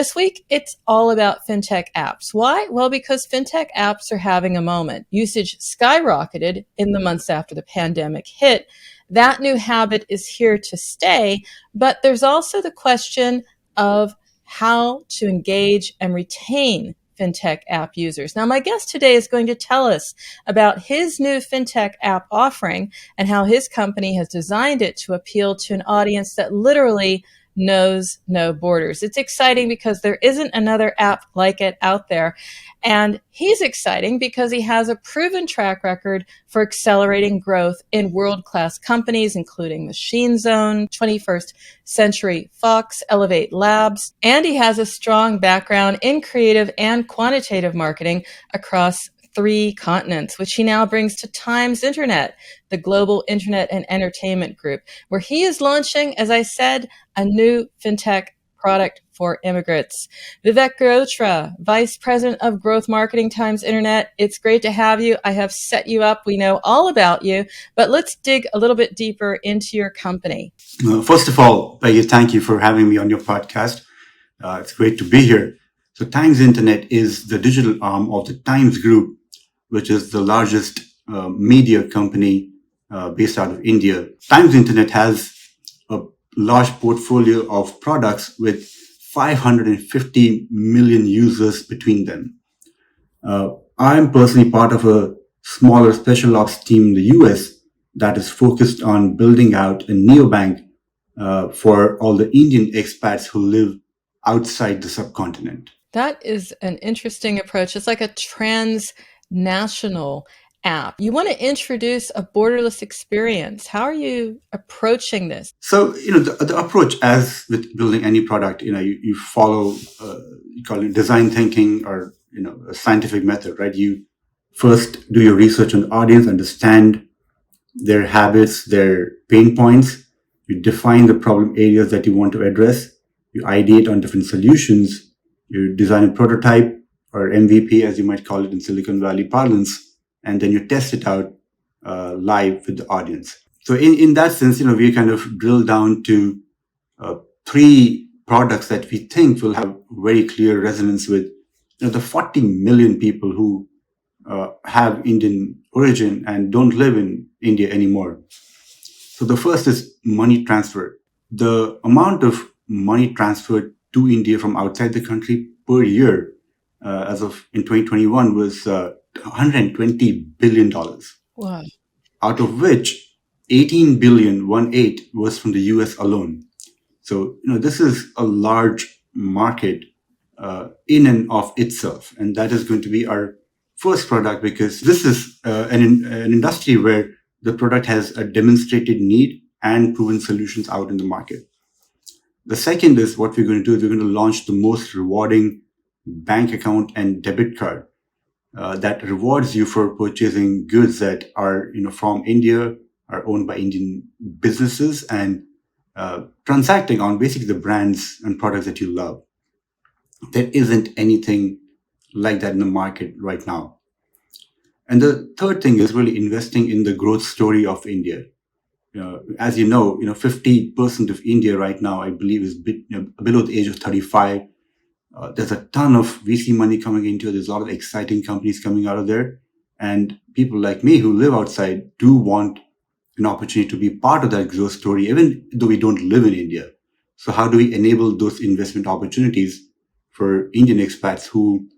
This week, it's all about FinTech apps. Why? Well, because FinTech apps are having a moment. Usage skyrocketed in the months after the pandemic hit. That new habit is here to stay, but there's also the question of how to engage and retain FinTech app users. Now, my guest today is going to tell us about his new FinTech app offering and how his company has designed it to appeal to an audience that literally knows no borders. It's exciting because there isn't another app like it out there. And he's exciting because he has a proven track record for accelerating growth in world-class companies, including Machine Zone, 21st Century Fox, Elevate Labs, and he has a strong background in creative and quantitative marketing across 3 continents, which he now brings to Times Internet, the global internet and entertainment group, where he is launching, as I said, a new FinTech product for immigrants. Vivek Girotra, Vice President of Growth Marketing, Times Internet. It's great to have you. I have set you up. We know all about you, but let's dig a little bit deeper into your company. First of all, Peggy, thank you for having me on your podcast. It's great to be here. So Times Internet is the digital arm of the Times Group, which is the largest media company based out of India. Times Internet has a large portfolio of products with 550 million users between them. I'm personally part of a smaller special ops team in the US that is focused on building out a neobank for all the Indian expats who live outside the subcontinent. That is an interesting approach. It's like a transnational app. You want to introduce a borderless experience. How are you approaching this? So, the approach, as with building any product, you follow, you call it design thinking or, a scientific method, right? You first do your research on the audience, understand their habits, their pain points. You define the problem areas that you want to address. You ideate on different solutions. You design a prototype or MVP, as you might call it in Silicon Valley parlance, and then you test it out live with the audience. So in that sense, we kind of drill down to 3 products that we think will have very clear resonance with the 40 million people who have Indian origin and don't live in India anymore. So the first is money transfer. The amount of money transferred to India from outside the country per year as of in 2021 was $120 billion. Wow. Out of which 18 billion, 1/8, was from the US alone. So, this is a large market in and of itself. And that is going to be our first product because this is an industry where the product has a demonstrated need and proven solutions out in the market. The second is what we're going to do is we're going to launch the most rewarding bank account and debit card that rewards you for purchasing goods that are from India, are owned by Indian businesses, and transacting on basically the brands and products that you love. There isn't anything like that in the market right now. And the third thing is really investing in the growth story of India. As you know, 50% of India right now, I believe, is below the age of 35. There's a ton of VC money coming into it. There's a lot of exciting companies coming out of there. And people like me who live outside do want an opportunity to be part of that growth story, even though we don't live in India. So how do we enable those investment opportunities for Indian expats who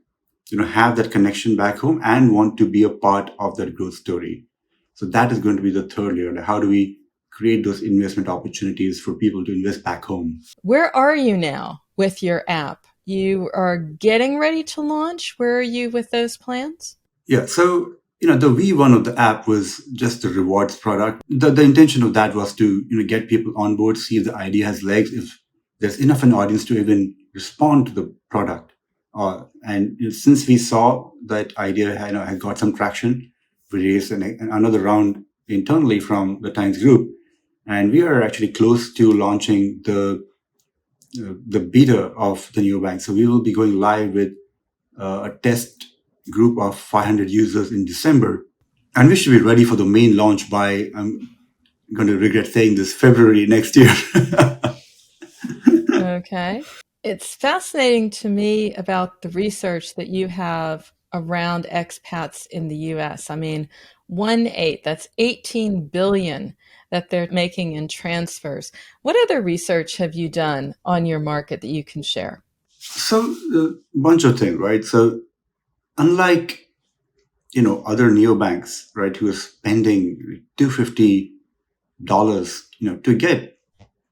have that connection back home and want to be a part of that growth story? So that is going to be the third layer. How do we create those investment opportunities for people to invest back home? Where are you now with your app? You are getting ready to launch. Where are you with those plans? Yeah, so the V1 of the app was just a rewards product. The intention of that was to get people on board, see if the idea has legs, if there's enough an audience to even respond to the product. And since we saw that idea had got some traction, we raised another round internally from the Times Group, and we are actually close to launching the beta of the neobank. So we will be going live with a test group of 500 users in December, and we should be ready for the main launch by, I'm going to regret saying this, February next year. Okay. It's fascinating to me about the research that you have around expats in the US. I mean, 1/8, that's 18 billion that they're making in transfers. What other research have you done on your market that you can share? So a bunch of things, right? So unlike other neobanks, right, who are spending $250, to get,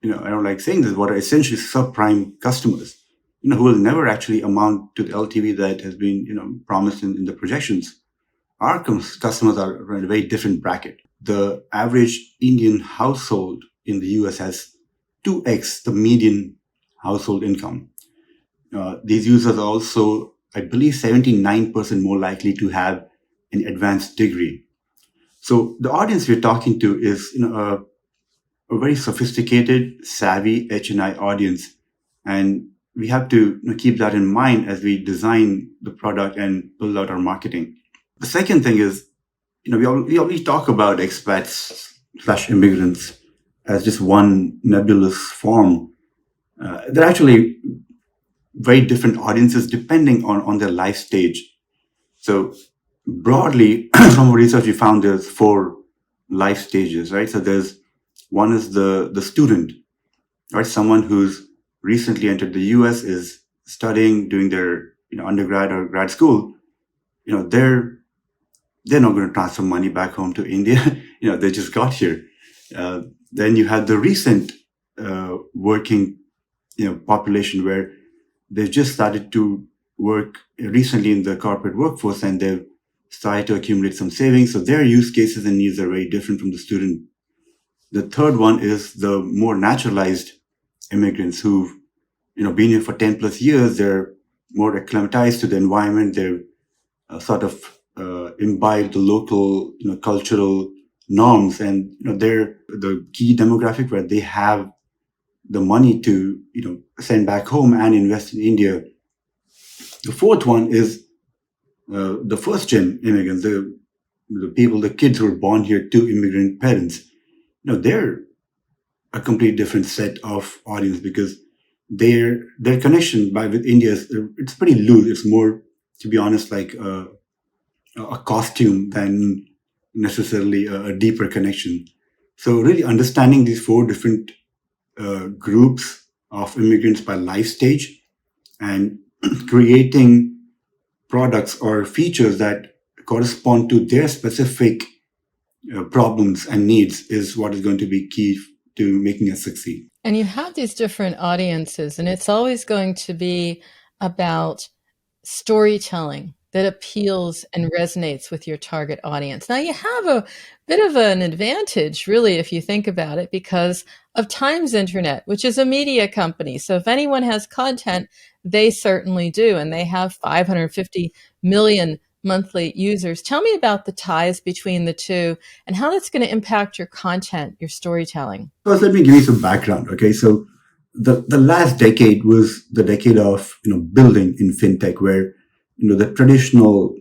I don't like saying this, what are essentially subprime customers, who will never actually amount to the LTV that has been, promised in the projections. Our customers are in a very different bracket. The average Indian household in the US has 2x the median household income. These users are also, I believe, 79% more likely to have an advanced degree. So the audience we're talking to is, a very sophisticated, savvy H&I audience, and we have to keep that in mind as we design the product and build out our marketing. The second thing is, we always talk about expats slash immigrants as just one nebulous form. They're actually very different audiences depending on their life stage. So broadly, from research, we found there's 4 life stages, right? So there's one is the student, right? Someone who's recently entered the US, is studying, doing their undergrad or grad school. They're not going to transfer money back home to India. They just got here. Then you have the recent working population, where they've just started to work recently in the corporate workforce, and they've started to accumulate some savings. So their use cases and needs are very different from the student. The third one is the more naturalized immigrants who've been here for 10 plus years. They're more acclimatized to the environment. They've sort of imbibe the local cultural norms, and they're the key demographic where they have the money to send back home and invest in India. The fourth one is the first gen immigrants, the people, the kids who were born here to immigrant parents. They're a complete different set of audience, because their connection with India it's pretty loose. It's more, to be honest, like a costume than necessarily a deeper connection. So really understanding these 4 different groups of immigrants by life stage, and creating products or features that correspond to their specific problems and needs is what is going to be key to making us succeed. And you have these different audiences, and it's always going to be about storytelling that appeals and resonates with your target audience. Now, you have a bit of an advantage, really, if you think about it, because of Times Internet, which is a media company. So if anyone has content, they certainly do, and they have 550 million monthly users. Tell me about the ties between the two and how that's going to impact your content, your storytelling. First, let me give you some background. Okay, so the last decade was the decade of building in fintech, where the traditional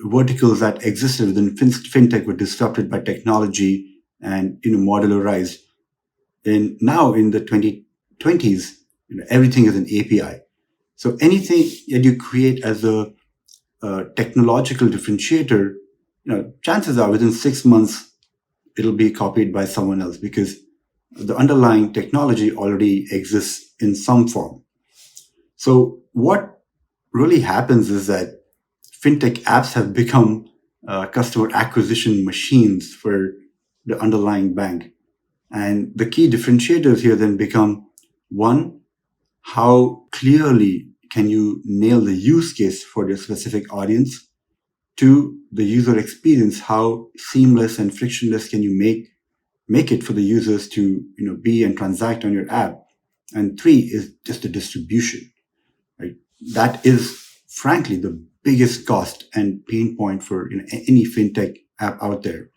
verticals that existed within fintech were disrupted by technology and modularized. And now in the 2020s, everything is an API. So anything that you create as a technological differentiator, chances are within 6 months it'll be copied by someone else, because the underlying technology already exists in some form. So what really happens is that fintech apps have become customer acquisition machines for the underlying bank. And the key differentiators here then become: one, how clearly can you nail the use case for your specific audience? Two, the user experience, how seamless and frictionless can you make it for the users to be and transact on your app? And 3 is just the distribution, right? That is frankly the biggest cost and pain point for any fintech app out there.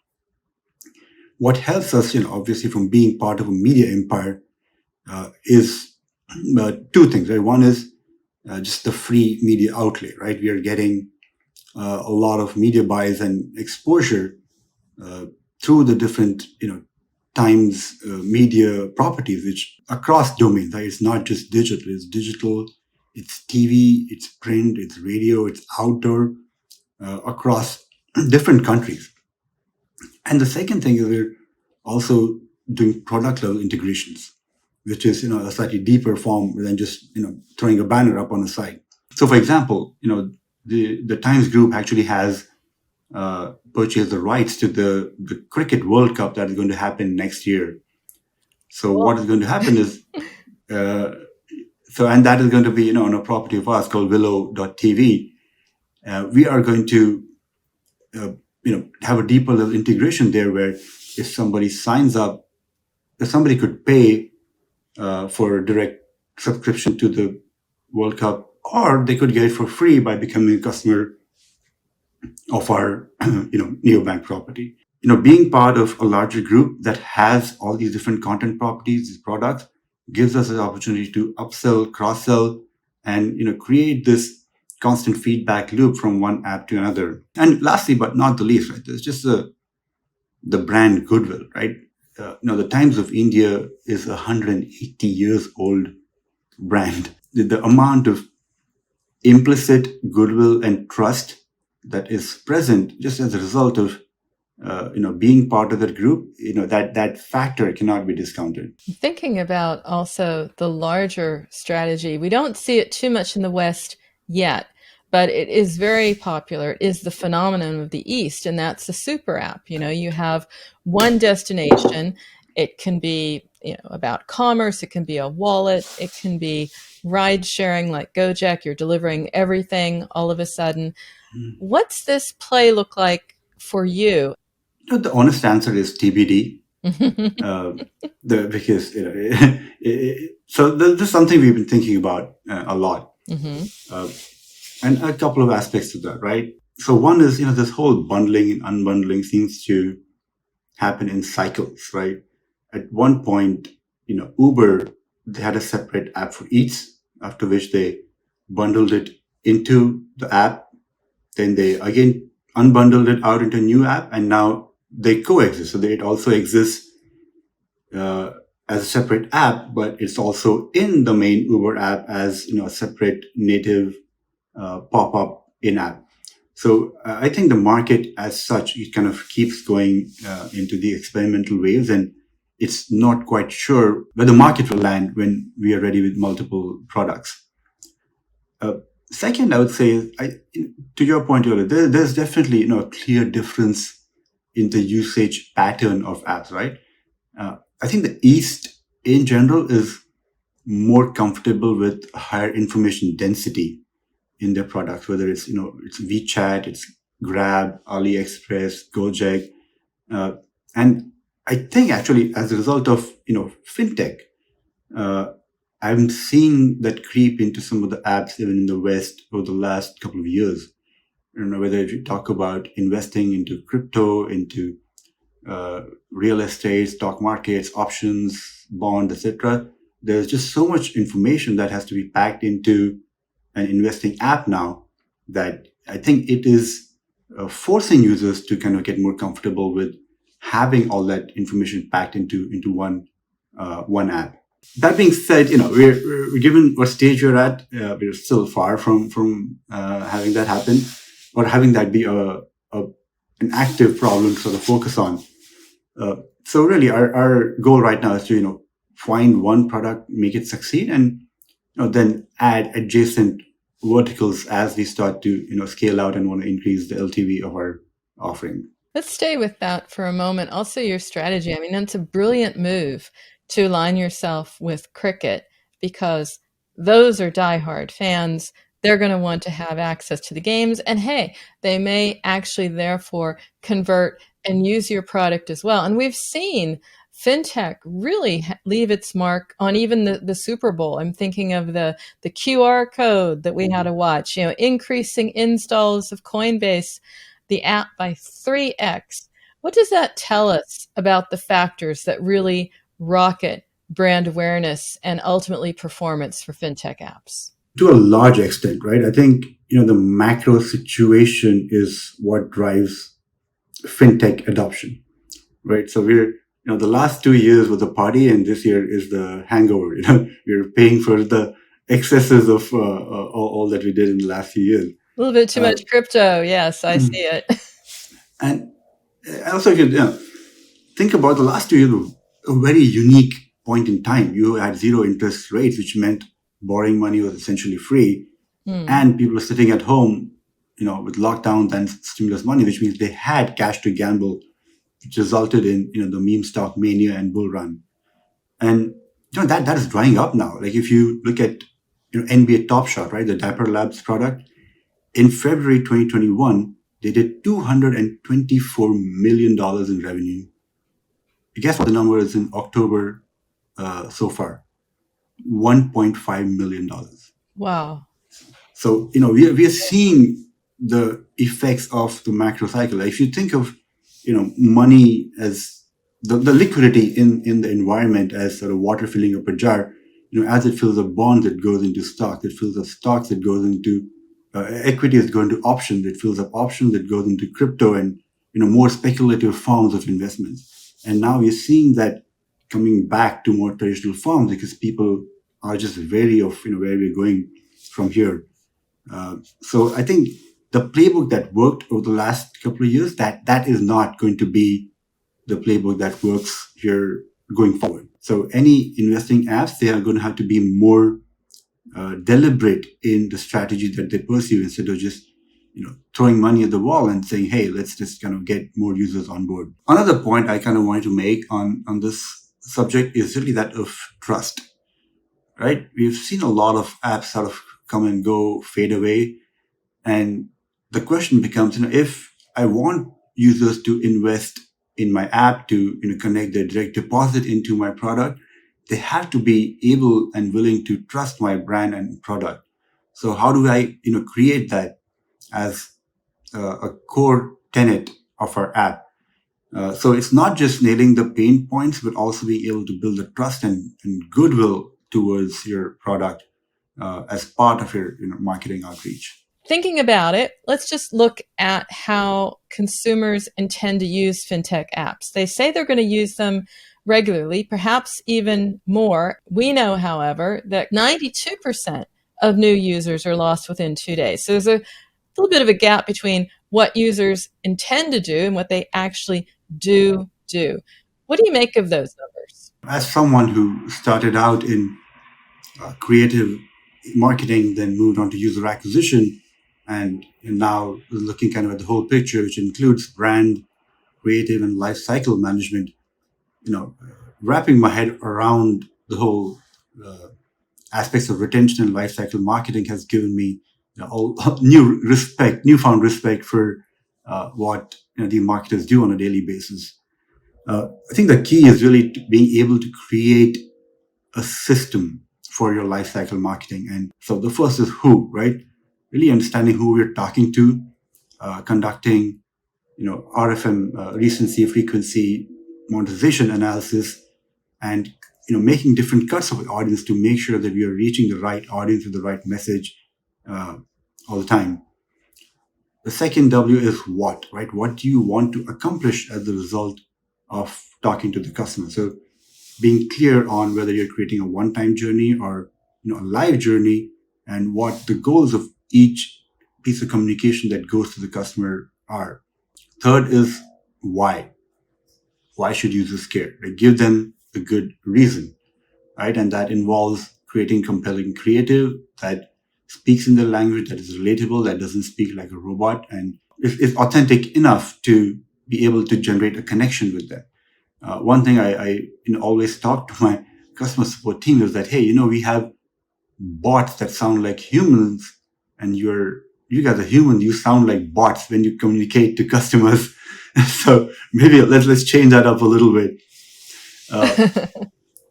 What helps us, obviously, from being part of a media empire is 2 things, right? One is just the free media outlay, right? We are getting a lot of media buys and exposure through the different Times media properties, which across domains, right? It's not just digital, it's TV, it's print, it's radio, it's outdoor, across different countries. And the second thing is we're also doing product level integrations, which is, a slightly deeper form than just, throwing a banner up on the site. So for example, the Times Group actually has purchased the rights to the Cricket World Cup that is going to happen next year. So what is going to happen is, and that is going to be, on a property of ours called Willow.tv. We are going to, have a deeper level integration there where if somebody signs up, if somebody could pay for a direct subscription to the World Cup, or they could get it for free by becoming a customer of our, neobank property. Being part of a larger group that has all these different content properties, these products, gives us an opportunity to upsell, cross-sell, and, create this constant feedback loop from one app to another. And lastly, but not the least, right, there's just the brand goodwill, right? The Times of India is a 180 years old brand. The amount of implicit goodwill and trust that is present just as a result of being part of that group, that factor cannot be discounted. Thinking about also the larger strategy, we don't see it too much in the West yet, but it is very popular. It is the phenomenon of the East, and that's the super app. You have one destination. It can be, about commerce. It can be a wallet. It can be ride sharing like Gojek. You're delivering everything all of a sudden. What's this play look like for you? The honest answer is TBD. Because so this is something we've been thinking about a lot, and a couple of aspects to that, right? So one is, this whole bundling and unbundling seems to happen in cycles, right? At one point, Uber, they had a separate app for Eats, after which they bundled it into the app. Then they again unbundled it out into a new app, and now they coexist. So it also exists as a separate app, but it's also in the main Uber app as, a separate native pop-up in-app. So I think the market as such, it kind of keeps going into the experimental waves, and it's not quite sure where the market will land when we are ready with multiple products. Second, I would say, to your point earlier, there's definitely, a clear difference in the usage pattern of apps, right? I think the East in general is more comfortable with higher information density in their products, whether it's, it's WeChat, it's Grab, AliExpress, Gojek. And I think actually as a result of, FinTech, I'm seeing that creep into some of the apps even in the West over the last couple of years. I don't know whether if you talk about investing into crypto, into real estate, stock markets, options, bonds, etc. There's just so much information that has to be packed into an investing app now that I think it is forcing users to kind of get more comfortable with having all that information packed into one app. That being said, we're given what stage we're at, we're still far from having that happen, or having that be an active problem to sort of focus on. So really, our goal right now is to find one product, make it succeed, and then add adjacent verticals as we start to scale out and want to increase the LTV of our offering. Let's stay with that for a moment. Also, your strategy. I mean, it's a brilliant move to align yourself with Cricket, because those are diehard fans. They're going to want to have access to the games. And hey, they may actually therefore convert and use your product as well. And we've seen FinTech really leave its mark on even the Super Bowl. I'm thinking of the QR code that we had to watch, increasing installs of Coinbase, the app by 3x. What does that tell us about the factors that really rocket brand awareness and ultimately performance for FinTech apps? To a large extent, right? I think, the macro situation is what drives FinTech adoption, right? So we're the last 2 years was the party, and this year is the hangover. We're paying for the excesses of all that we did in the last few years. A little bit too Uh, much crypto. Yes, I see it. and also, if you think about the last 2 years, a very unique point in time. You had zero interest rates, which meant borrowing money was essentially free, and people were sitting at home, with lockdowns and stimulus money, which means they had cash to gamble, which resulted in the meme stock mania and bull run. And that is drying up now. Like if you look at NBA Top Shot, right, the Dapper Labs product, in February 2021, they did $224 million in revenue. Guess what the number is in October so far? $1.5 million. Wow. So, we are seeing the effects of the macro cycle. If you think of, money as the liquidity in the environment as sort of water filling up a jar, as it fills up bonds, it goes into stocks. It fills up stocks, it goes into equity, is going to options. It fills up options, it goes into crypto and, more speculative forms of investments. And now we're seeing that coming back to more traditional forms because people are just wary of, where we're going from here. So I think the playbook that worked over the last couple of years, that is not going to be the playbook that works here going forward. So any investing apps, they are going to have to be more deliberate in the strategy that they pursue instead of just throwing money at the wall and saying, hey, let's just kind of get more users on board. Another point I kind of wanted to make on this subject is really that of trust, right? We've seen a lot of apps sort of come and go, fade away. And the question becomes, if I want users to invest in my app, to connect their direct deposit into my product, they have to be able and willing to trust my brand and product. So how do I create that as a core tenet of our app? So it's not just nailing the pain points, but also being able to build the trust and goodwill towards your product as part of your marketing outreach. Thinking about it, let's just look at how consumers intend to use FinTech apps. They say they're going to use them regularly, perhaps even more. We know, however, that 92% of new users are lost within 2 days. So there's a little bit of a gap between what users intend to do and what they actually do. What do you make of those numbers? As someone who started out in creative marketing, then moved on to user acquisition, and now looking kind of at the whole picture, which includes brand, creative, and life cycle management, wrapping my head around the whole aspects of retention and life cycle marketing has given me all newfound respect for what the marketers do on a daily basis. I think the key is really being able to create a system for your life cycle marketing. And so the first is who, right? Really understanding who we're talking to, conducting, RFM, recency, frequency, monetization analysis, and making different cuts of the audience to make sure that we are reaching the right audience with the right message all the time. The second W is what, right? What do you want to accomplish as a result of talking to the customer? So being clear on whether you're creating a one-time journey or a live journey, and what the goals of each piece of communication that goes to the customer are. Third is why. Why should users care? Like, give them a good reason, right? And that involves creating compelling creative that speaks in their language, that is relatable, that doesn't speak like a robot, and is authentic enough to be able to generate a connection with them. One thing I always talk to my customer support team is that, hey, we have bots that sound like humans, and you guys are humans. You sound like bots when you communicate to customers. So maybe let's change that up a little bit.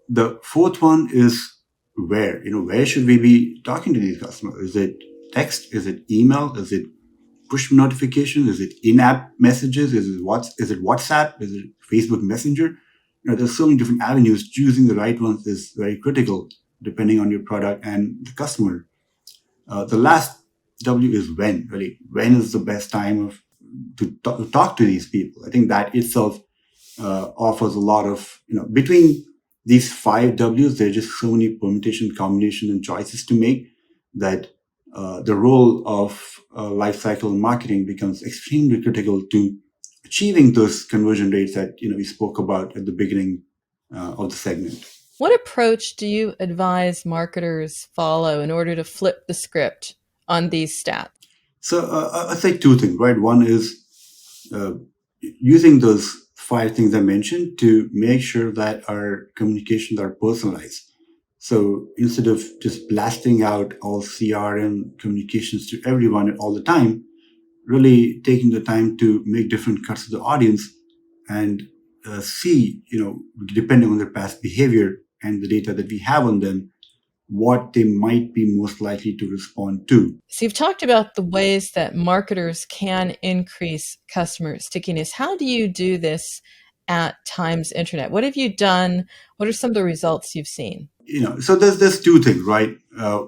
The fourth one is where. Where should we be talking to these customers? Is it text? Is it email? Is it push notification? Is it in-app messages? Is it WhatsApp? Is it Facebook Messenger? There's so many different avenues. Choosing the right ones is very critical, depending on your product and the customer. The last W is when. Really, when is the best time to talk to these people? I think that itself offers a lot of, between these 5 Ws, there are just so many permutation, combination, and choices to make that the role of lifecycle marketing becomes extremely critical to achieving those conversion rates that we spoke about at the beginning of the segment. What approach do you advise marketers follow in order to flip the script on these stats? So I'd say two things, right? One is using those 5 things I mentioned to make sure that our communications are personalized. So instead of just blasting out all CRM communications to everyone all the time, really taking the time to make different cuts of the audience and see, depending on their past behavior and the data that we have on them, what they might be most likely to respond to. So you've talked about the ways that marketers can increase customer stickiness. How do you do this at Times Internet? What have you done? What are some of the results you've seen? So there's two things, right?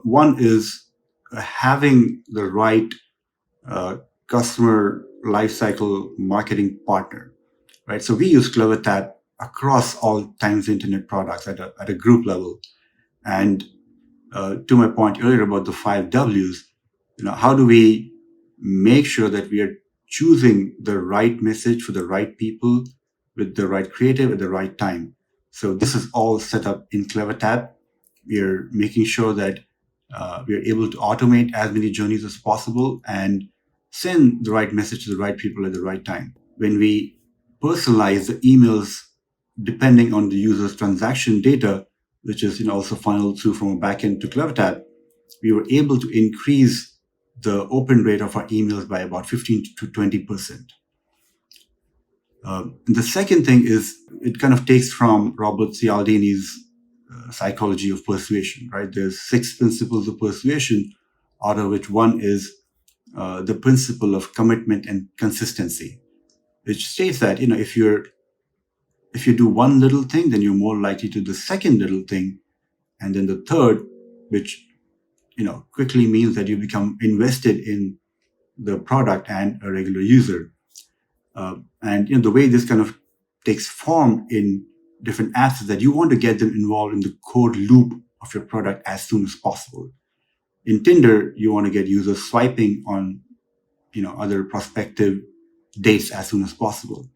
One is having the right customer lifecycle marketing partner, right? So we use CleverTap across all Times Internet products at a group level. And to my point earlier about the 5 Ws, how do we make sure that we are choosing the right message for the right people with the right creative at the right time? So this is all set up in CleverTap. We are making sure that we are able to automate as many journeys as possible and send the right message to the right people at the right time. When we personalize the emails depending on the user's transaction data, which is also funneled through from a backend to CleverTap, we were able to increase the open rate of our emails by about 15 to 20%. The second thing is it kind of takes from Robert Cialdini's psychology of persuasion, right? There's 6 principles of persuasion, out of which one is the principle of commitment and consistency, which states that, if you do one little thing, then you're more likely to do the second little thing. And then the third, which, quickly means that you become invested in the product and a regular user. And the way this kind of takes form in different apps is that you want to get them involved in the core loop of your product as soon as possible. In Tinder, you want to get users swiping on, other prospective dates as soon as possible.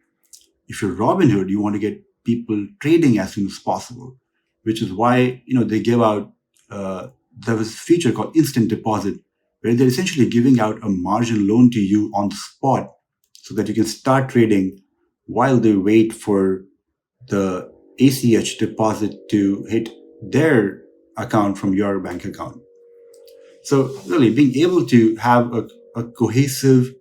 If you're Robinhood, you want to get people trading as soon as possible, which is why, they give out, there was a feature called instant deposit, where they're essentially giving out a margin loan to you on the spot so that you can start trading while they wait for the ACH deposit to hit their account from your bank account. So really being able to have a cohesive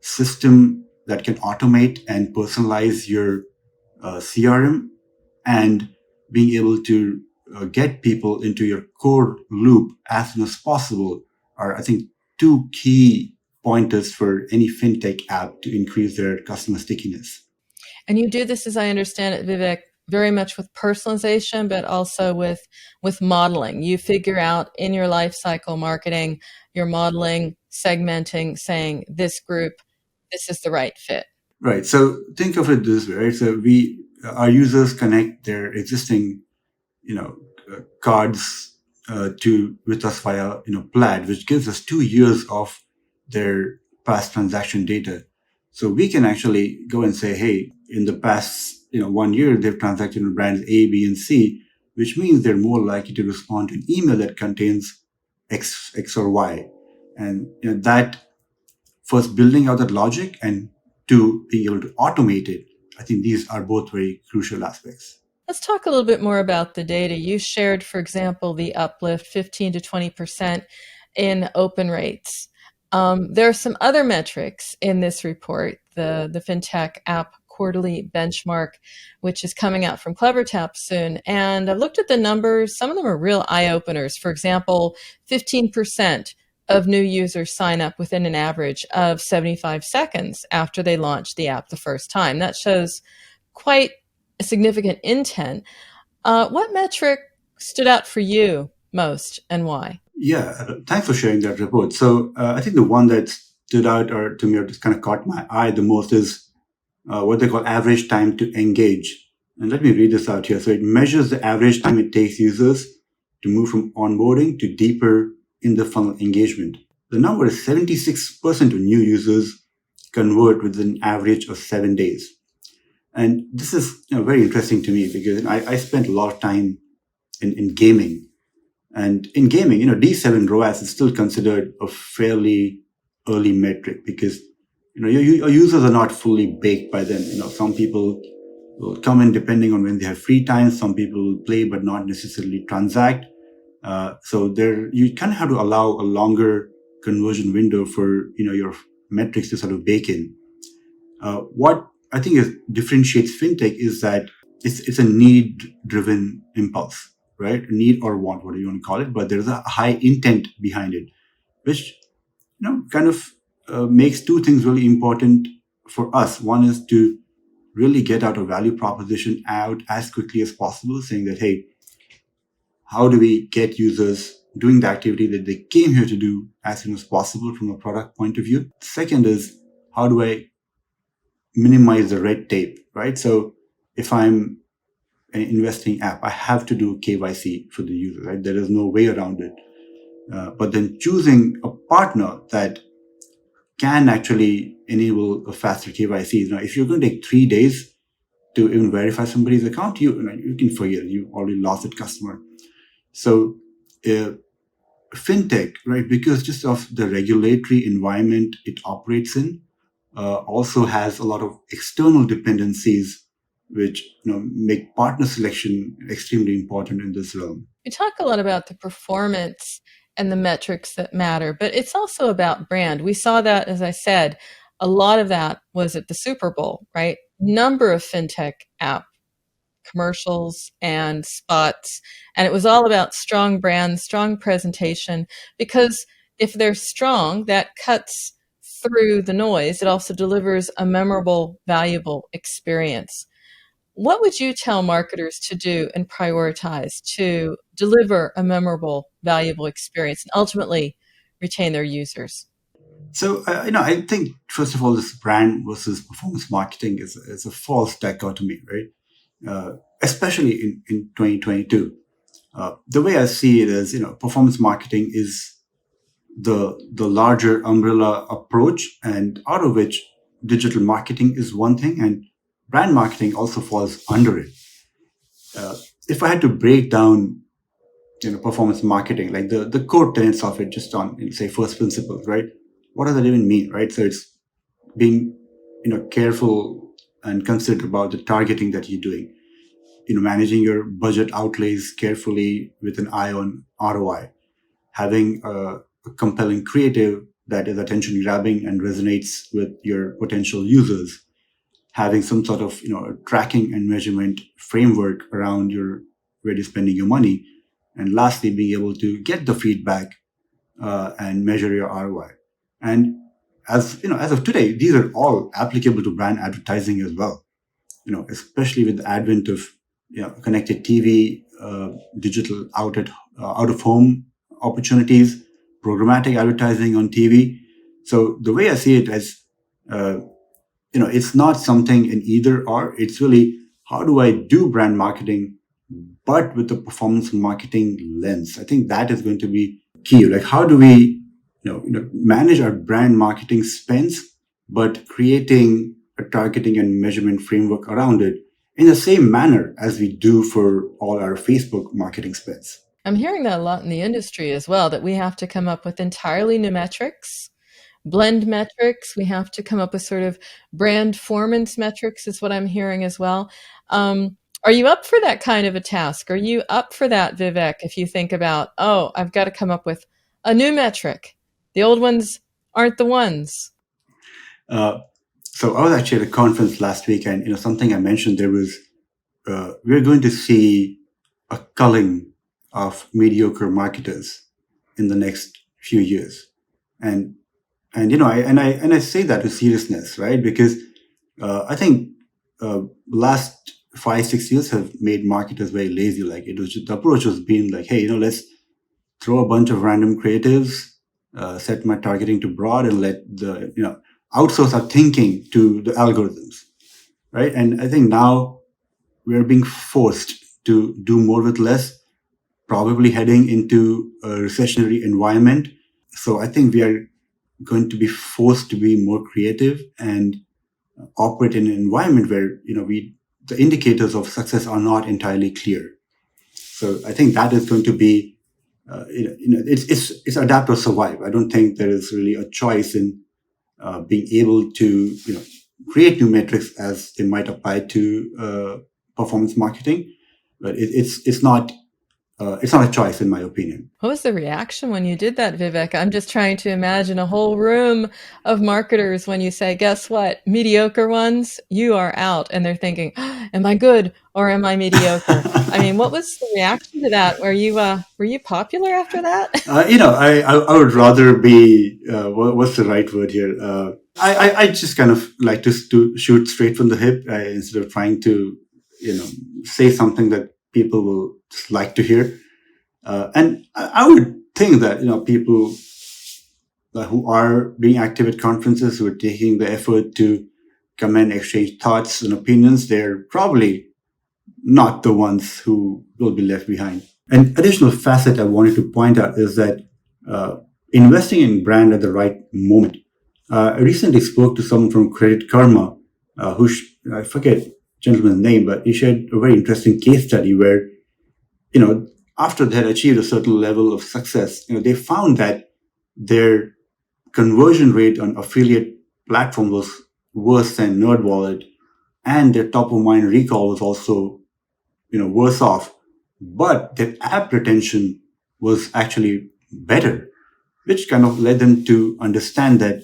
system that can automate and personalize your CRM and being able to get people into your core loop as soon as possible are, I think, 2 key pointers for any FinTech app to increase their customer stickiness. And you do this, as I understand it, Vivek, very much with personalization, but also with modeling. You figure out in your life cycle marketing, you're modeling, segmenting, saying this group, this is the right fit. Right. So think of it this way, right? So our users connect their existing, cards with us via, Plaid, which gives us 2 years of their past transaction data. So we can actually go and say, hey, in the past, 1 year, they've transacted with brands A, B, and C, which means they're more likely to respond to an email that contains X or Y. And that first building out that logic and 2, being able to automate it, I think these are both very crucial aspects. Let's talk a little bit more about the data. You shared, for example, the uplift 15 to 20% in open rates. There are some other metrics in this report, the FinTech app quarterly benchmark, which is coming out from CleverTap soon. And I've looked at the numbers. Some of them are real eye-openers. For example, 15% of new users sign up within an average of 75 seconds after they launch the app the first time. That shows quite a significant intent. What metric stood out for you most and why? Yeah, thanks for sharing that report. So I think the one that stood out or to me or just kind of caught my eye the most is what they call average time to engage. And let me read this out here. So it measures the average time it takes users to move from onboarding to deeper in the funnel engagement. The number is 76% of new users convert within an average of 7 days. And this is very interesting to me because I spent a lot of time in gaming. And in gaming, D7 ROAS is still considered a fairly early metric because your users are not fully baked by then. Some people will come in depending on when they have free time. Some people will play but not necessarily transact. So you kind of have to allow a longer conversion window for your metrics to sort of bake in. What I think differentiates fintech is that it's a need-driven impulse, right? Need or want, whatever you want to call it, but there's a high intent behind it, which kind of makes two things really important for us. One is to really get out a value proposition out as quickly as possible, saying that, hey, how do we get users doing the activity that they came here to do as soon as possible from a product point of view? Second is, how do I minimize the red tape, right? So if I'm an investing app, I have to do KYC for the user, right? There is no way around it. But then choosing a partner that can actually enable a faster KYC. If you're going to take 3 days to even verify somebody's account, you can forget it. You already lost that customer. So fintech, right, because just of the regulatory environment it operates in, also has a lot of external dependencies, which make partner selection extremely important in this realm. We talk a lot about the performance and the metrics that matter, but it's also about brand. We saw that, as I said, a lot of that was at the Super Bowl, right? Number of fintech app commercials and spots, and it was all about strong brands, strong presentation, because if they're strong, that cuts through the noise. It also delivers a memorable, valuable experience. What would you tell marketers to do and prioritize to deliver a memorable, valuable experience and ultimately retain their users? So, I think, first of all, this brand versus performance marketing is a false dichotomy, right? Especially in 2022. The way I see it is, performance marketing is the larger umbrella approach, and out of which digital marketing is one thing, and brand marketing also falls under it. If I had to break down, performance marketing, like the core tenets of it, just on say first principles, right? What does that even mean, right? So it's being, careful and considerate about the targeting that you're doing. Managing your budget outlays carefully with an eye on ROI, having a compelling creative that is attention grabbing and resonates with your potential users, having some sort of tracking and measurement framework around where you're spending your money, and lastly being able to get the feedback and measure your ROI. And as of today, these are all applicable to brand advertising as well. Especially with the advent of connected TV, digital out of home opportunities, programmatic advertising on TV. So the way I see it as, it's not something in either or. It's really, how do I do brand marketing, but with the performance marketing lens? I think that is going to be key. Like, how do we manage our brand marketing spends, but creating a targeting and measurement framework around it in the same manner as we do for all our Facebook marketing spends. I'm hearing that a lot in the industry as well, that we have to come up with entirely new metrics, blend metrics. We have to come up with sort of brand performance metrics is what I'm hearing as well. Are you up for that kind of a task? Are you up for that, Vivek, if you think about, I've got to come up with a new metric? The old ones aren't the ones. So I was actually at a conference last week, and something I mentioned there was we're going to see a culling of mediocre marketers in the next few years, and I say that with seriousness, right? Because I think last 5-6 years have made marketers very lazy. Like, the approach was being like, hey, let's throw a bunch of random creatives, set my targeting to broad, and let the outsource our thinking to the algorithms. right? And I think now we're being forced to do more with less, probably heading into a recessionary environment. So I think we are going to be forced to be more creative and operate in an environment where the indicators of success are not entirely clear. So I think that is going to be it's adapt or survive. I don't think there is really a choice in being able to create new metrics as they might apply to performance marketing, but it's not a choice in my opinion. What was the reaction when you did that, Vivek? I'm just trying to imagine a whole room of marketers when you say, guess what? Mediocre ones, you are out. And they're thinking, am I good or am I mediocre? I mean, what was the reaction to that? Were you popular after that? I would rather be what's the right word here? I just kind of like to shoot straight from the hip instead of trying to say something that people will just like to hear. And I would think that people who are being active at conferences, who are taking the effort to come and exchange thoughts and opinions, they're probably not the ones who will be left behind. An additional facet I wanted to point out is that investing in brand at the right moment. I recently spoke to someone from Credit Karma, I forget gentleman's name, but he shared a very interesting case study where, after they had achieved a certain level of success, they found that their conversion rate on affiliate platform was worse than NerdWallet, and their top of mind recall was also, worse off. But their app retention was actually better, which kind of led them to understand that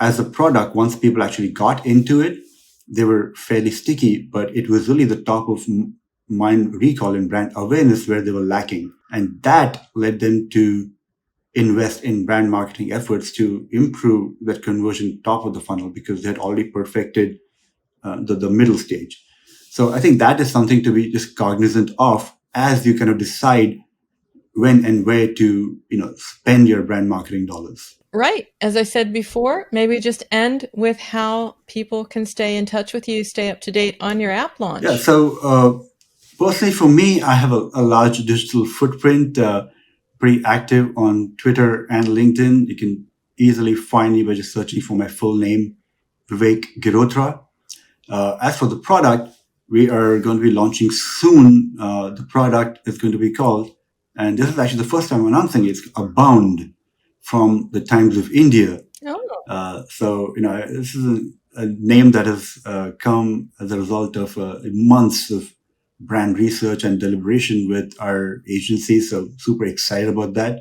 as a product, once people actually got into it, they were fairly sticky, but it was really the top of mind recall and brand awareness where they were lacking. And that led them to invest in brand marketing efforts to improve that conversion top of the funnel because they had already perfected the middle stage. So I think that is something to be just cognizant of as you kind of decide when and where to spend your brand marketing dollars. Right. As I said before, maybe just end with how people can stay in touch with you, stay up to date on your app launch. Yeah. So personally, for me, I have a large digital footprint. Pretty active on Twitter and LinkedIn. You can easily find me by just searching for my full name, Vivek Girotra. As for the product, we are going to be launching soon. The product is going to be called, and this is actually the first time I'm announcing it, it's Abound from the Times of India. Oh. So, this is a name that has come as a result of months of brand research and deliberation with our agency. So super excited about that.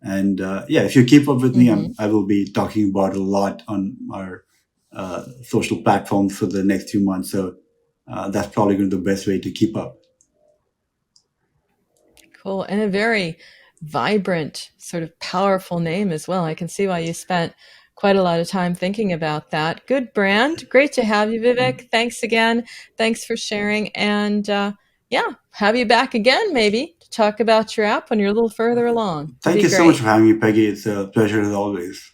And if you keep up with me, I will be talking about a lot on our social platforms for the next few months. So that's probably going to be the best way to keep up. Cool. And a very vibrant, sort of powerful name as well. I can see why you spent quite a lot of time thinking about that. Good brand. Great to have you, Vivek. Thanks again. Thanks for sharing. And have you back again, maybe, to talk about your app when you're a little further along. Thank you so much for having me, Peggy. It's a pleasure as always.